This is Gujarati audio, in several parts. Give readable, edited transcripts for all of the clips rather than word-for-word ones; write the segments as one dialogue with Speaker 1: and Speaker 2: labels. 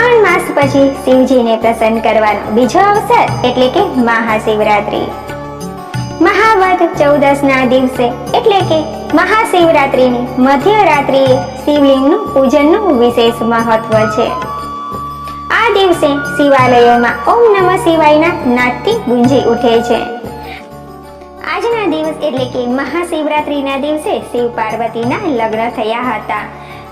Speaker 1: શ્રાવણ માસ પછી શિવજીને પ્રસન્ન કરવાનો બીજો અવસર એટલે કે મહાશિવરાત્રી. મહાવદ 14ના દિવસે એટલે કે મહાશિવરાત્રીની મધ્યરાત્રિએ શિવલિંગનું પૂજનનું વિશેષ મહત્વ છે. આ દિવસે શિવાલયોમાં ઓમ નમઃ શિવાયના નાદથી ગુંજી ઉઠે છે. આજના દિવસ એટલે કે મહાશિવરાત્રીના દિવસે શિવ પાર્વતીના લગ્ન થયા હતા.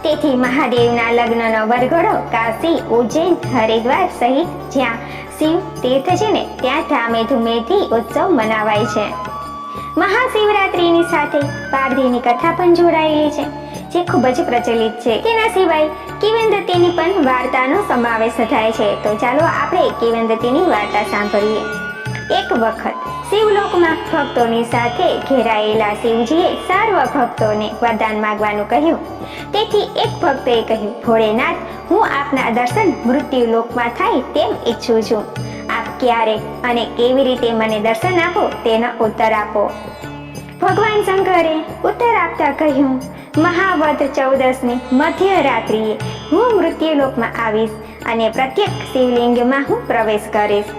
Speaker 1: તેથી મહાદેવના લગ્નનો વરઘોડો કાશી, ઉજ્જૈન, હરિદ્વાર સહિત જ્યાં શિવ તીર્થ છે ને ત્યાં ધામે ધૂમેથી ઉત્સવ મનાવાય છે. મહાશિવરાત્રીની સાથે પારધીની કથા પણ જોડાયેલી છે, જે ખૂબ જ પ્રચલિત છે. તેના સિવાય કિંવદંતીની પણ વાર્તાનો સમાવેશ થાય છે. તો ચાલો આપણે કિંવદંતીની વાર્તા સાંભળીએ. એક વખત શિવલોકમાં ભક્તોની સાથે ઘેરાયેલા શિવજીએ સર્વ ભક્તોને વરદાન માંગવાનું કહ્યું. તેથી એક ભક્તએ કહ્યું, ભોળેનાથ, હું આપના દર્શન મૃત્યુલોકમાં થાય તેમ ઈચ્છું છું. આપ ક્યારે અને કેવી રીતે મને દર્શન આપો તેનો ઉત્તર આપો. ભગવાન શંકરે ઉત્તર આપતા કહ્યું, મહાવદ 14ની મધ્યરાત્રિએ હું મૃત્યુલોકમાં આવીશ અને પ્રત્યેક શિવલિંગમાં હું પ્રવેશ કરીશ.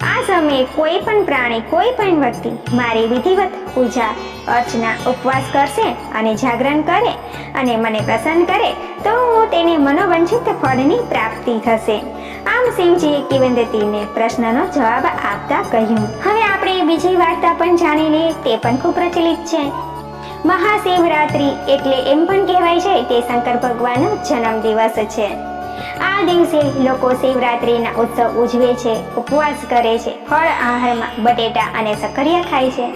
Speaker 1: આ સમયે કોઈ પણ પ્રાણી, કોઈ પણ વ્યક્તિ મારી વિધિવત પૂજા અર્ચના ઉપવાસ કરશે અને જાગરણ કરે અને મને પ્રસન્ન કરે તો હું તેને મનોવાંછિત ફળની પ્રાપ્તિ થશે. આમ શિવજીએ કિંવદંતીને પ્રશ્નનો જવાબ આપતા કહ્યું. હવે આપણે બીજી વાર્તા પણ જાણી લઈએ. તે પણ ખૂબ પ્રચલિત છે. મહાશિવરાત્રી એટલે એમ પણ કહેવાય છે તે શંકર ભગવાનનો જન્મદિવસ છે. આ દિવસે લોકો શિવરાત્રીના ઉત્સવ ઉજવે છે, ઉપવાસ કરે છે, ફળ આહારમાં બટેટા અને સક્કરિયા ખાય છે.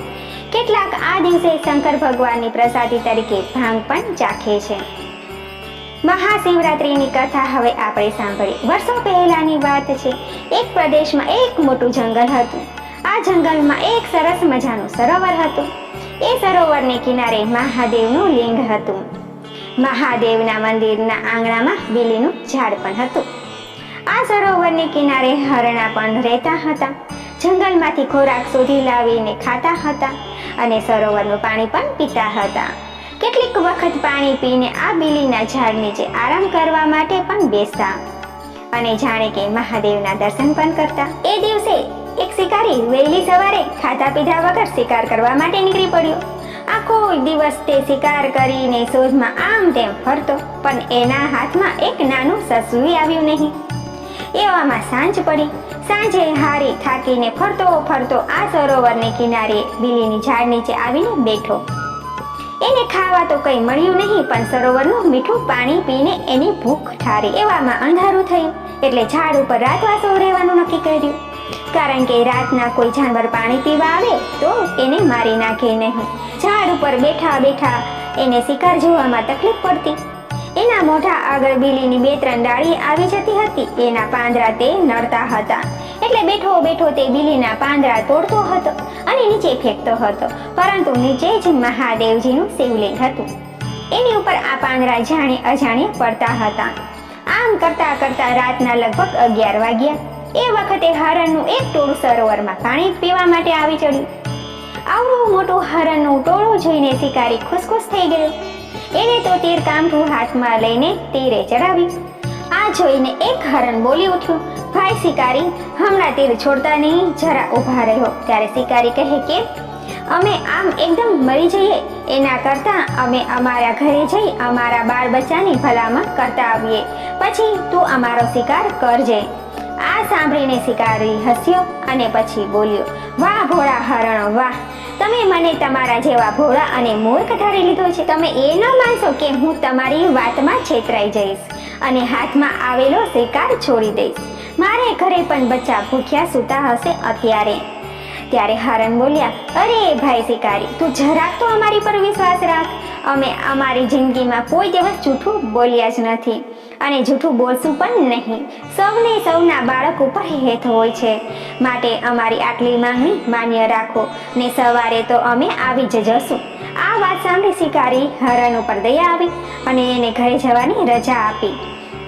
Speaker 1: કેટલાક આ દિવસે શંકર ભગવાનની પ્રસાદી તરીકે ભાંગ પણ ચાખે છે. મહાશિવરાત્રીની કથા હવે આપણે સાંભળીએ. વર્ષો પહેલાની વાત છે. એક પ્રદેશમાં એક મોટું જંગલ હતું. આ જંગલમાં એક સરસ મજાનું સરોવર હતું. એ સરોવરને કિનારે મહાદેવનું લિંગ હતું. મહાદેવના મંદિરના આંગણામાં બીલીનું ઝાડ પણ હતું. આ સરોવરની કિનારે હરણા પણ રહેતા હતા. જંગલમાંથી ખોરાક શોધી લાવીને ખાતા હતા અને સરોવરનું પાણી પણ પીતા હતા. કેટલીક વખત પાણી પીને આ બીલીના ઝાડ નીચે આરામ કરવા માટે પણ બેસતા અને જાણે કે મહાદેવના દર્શન પણ કરતા. એ દિવસે એક શિકારી વહેલી સવારે ખાધા પીધા વગર શિકાર કરવા માટે નીકળી પડ્યો. આખો દિવસ તે શિકાર કરીને શોધમાં આમ તેમ ફરતો, પણ એના હાથમાં એક નાનું સસલું આવ્યું નહીં. એવામાં સાંજ પડી. સાંજે હારી થાકીને ફરતો ફરતો આ સરોવરને કિનારે બીલીની ઝાડ નીચે આવીને બેઠો. એને ખાવા તો કંઈ મળ્યું નહીં, પણ સરોવરનું મીઠું પાણી પીને એની ભૂખ ઠારી. એવામાં અંધારું થયું એટલે ઝાડ ઉપર રાતવાસો રહેવાનું નક્કી કર્યું. કારણ કે રાતના કોઈ જાનવર પાણી પીવા આવે તો એને મારી નાખે નહીં. ઝાડ ઉપર બેઠા બેઠા એને શિકાર જોવામાં તકલીફ પડતી. એના મોઢા આગળ બીલીની 2-3 ડાળી આવી જતી હતી. એના પાંદડા તે નડતા હતા એટલે બેઠો બેઠો તે બીલીના પાંદડા તોડતો હતો અને નીચે ફેંકતો હતો. પરંતુ નીચે જ મહાદેવજીનું શિવલિંગ હતું. એની ઉપર આ પાંદડા જાણે અજાણે પડતા હતા. આમ કરતા કરતા રાતના લગભગ 11 વાગ્યા. એ વખતે હરણનું એક ટોળું સરોવરમાં પાણી પીવા માટે આવી ચડ્યું. આવડું મોટું હરણનું ટોળું જોઈને શિકારી ખુશ થઈ ગયો. એને તો તીર કામઠું હાથમાં લઈને તીરે ચડાવ્યું. આ જોઈને એક હરણ બોલી ઉઠ્યું, ભાઈ શિકારી, હમણાં તીર છોડતા નહીં, જરા ઊભા રહો. ત્યારે શિકારી કહે કે અમે આમ એકદમ મરી જઈએ એના કરતાં અમે અમારા ઘરે જઈ અમારા બાળ બચ્ચાની ભલામણ કરતા આવીએ, પછી તું અમારો શિકાર કરજે. આ સાંભળીને શિકારી હસ્યો અને પછી બોલ્યો, વાહ ભોળા હરણો વાહ, તમે મને તમારા જેવા ભોળા અને મૂર્ખ ધારી લીધો છે. તમે એ ન માનશો કે હું તમારી વાતમાં છેતરાઈ જઈશ અને હાથમાં આવેલો શિકાર છોડી દઈશ. મારે ઘરે પણ બચ્ચા ભૂખ્યા સૂતા હશે અત્યારે. ત્યારે હરણ બોલ્યા, અરે ભાઈ શિકારી, તું જરાક તો અમારી પર વિશ્વાસ રાખ. અમે અમારી જિંદગીમાં કોઈ દિવસ જૂઠું બોલ્યા જ નથી અને જૂઠું બોલશું પણ નહીં. સૌને સૌના બાળક ઉપર હેત હોય છે, માટે અમારી આટલી માંગણી માન્ય રાખો ને સવારે તો અમે આવી જ જશું. આ વાત સાંભળી શિકારી હરણ ઉપર દયા આવી અને એને ઘરે જવાની રજા આપી.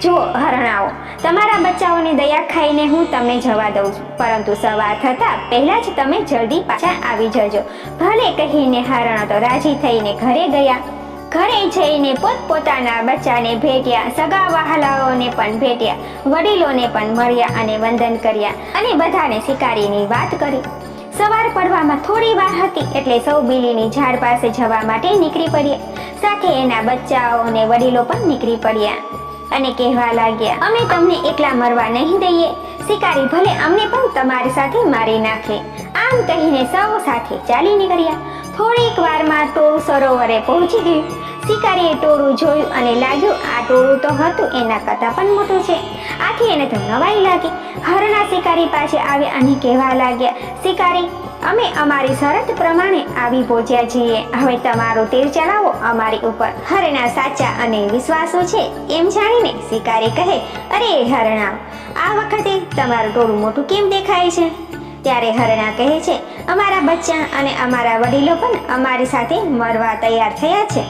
Speaker 1: જુઓ હરણાઓ, તમારા બચ્ચાઓની દયા ખાઈને હું તમને જવા દઉં છું, પરંતુ સવાર થતાં પહેલા જ તમે જલ્દી પાછા આવી જજો. ભલે કહીને હરણો તો રાજી થઈને ઘરે ગયા. ઘરે જઈને પોતપોતાના બચ્ચાને ભેટ્યા, સગા વહાલાઓને પણ ભેટ્યા, વડીલોને પણ મળ્યા અને વંદન કર્યા અને બધાને શિકારીની વાત કરી. સવાર પડવામાં થોડી વાર હતી એટલે સૌ બીલીની ઝાડ પાસે જવા માટે નીકળી પડ્યા. સાથે એના બચ્ચાઓ અને વડીલો પણ નીકળી પડ્યા અને કહેવા લાગ્યા, અમે તમને એકલા મરવા નહીં દઈએ. શિકારી ભલે અમને પણ તમારી સાથે મારી નાખે. આમ કહીને સૌ સાથે ચાલી નીકળ્યા. થોડીક વારમાં ટોળું સરોવરે પહોંચી ગયું. શિકારીએ ટોળું જોયું અને લાગ્યું આ ટોળું તો હતું એના કરતાં પણ મોટું છે. આથી એને તો નવાઈ લાગી. હરણા શિકારી પાસે આવ્યા અને કહેવા લાગ્યા, શિકારી, અમે અમારી શરત પ્રમાણે આવી પહોંચ્યા છીએ. હવે તમારું તીર ચલાવો અમારી ઉપર. હરણા સાચા અને વિશ્વાસુ છે એમ જાણીને શિકારી કહે, અરે હરણા, આ વખતે તમારું ટોળું મોટું કેમ દેખાય છે? ત્યારે હરણા કહે છે, અમારા બચ્ચા અને અમારા વડીલો પણ અમારી સાથે મરવા તૈયાર થયા છે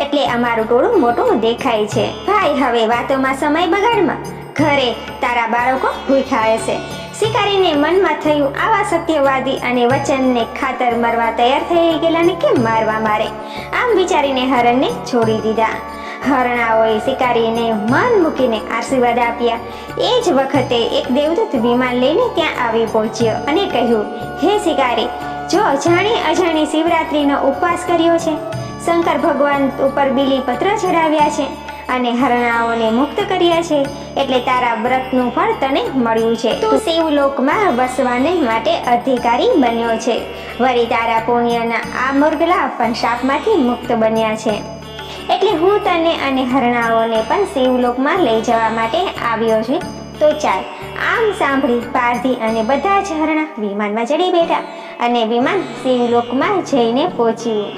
Speaker 1: એટલે અમારું ટોળું મોટું દેખાય છે. ભાઈ, હવે વાતોમાં સમય બગાડમાં. ઘરે તારા બાળકો ભૂખ્યા હશે. શિકારીને મનમાં થયું, આવા સત્યવાદી અને વચનને ખાતર મરવા તૈયાર થઈ ગયેલાને કેમ મારવા મારે? આમ વિચારીને હરણને છોડી દીધા. હરણાઓએ શિકારીને મન મૂકીને આશીર્વાદ આપ્યા. એ જ વખતે એક દેવદૂત વિમાન લઈને ત્યાં આવી પહોંચ્યો અને કહ્યું, હે શિકારી, જો જાણી અજાણી શિવરાત્રીનો ઉપવાસ કર્યો છે, શંકર ભગવાન ઉપર બીલીપત્ર ચડાવ્યા છે અને હરણાઓને મુક્ત કર્યા છે એટલે તારા વ્રતનું ફળ તને મળ્યું છે. તું શિવલોકમાં વસવાને માટે અધિકારી બન્યો છે. વળી તારા પુણ્યના આ મુર્ગલા પણ શાપમાંથી મુક્ત બન્યા છે એટલે હું તને અને હરણાઓને પણ શિવલોકમાં લઈ જવા માટે આવ્યો છું. તો ચાલ. આમ સાંભળી પારધી અને બધા જ હરણા વિમાનમાં ચડી બેઠા અને વિમાન શિવલોકમાં જઈને પહોંચ્યું.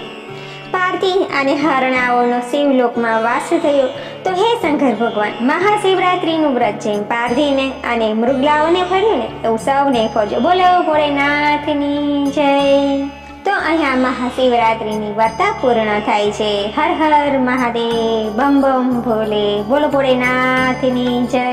Speaker 1: પારધી અને હરણાઓનો શિવલોકમાં વાસ થયો. તો હે શંકર ભગવાન, મહાશિવરાત્રીનું વ્રત જેમ પારધીને અને મૃગલાઓને ફર્યું ને એવું સૌને ફરજો. બોલો ભોળેનાથની જય. તો અહીંયા મહાશિવરાત્રીની વાર્તા પૂર્ણ થાય છે. હર હર મહાદેવ, બમ બમ ભોલે, બોલો ભોળેનાથની જય.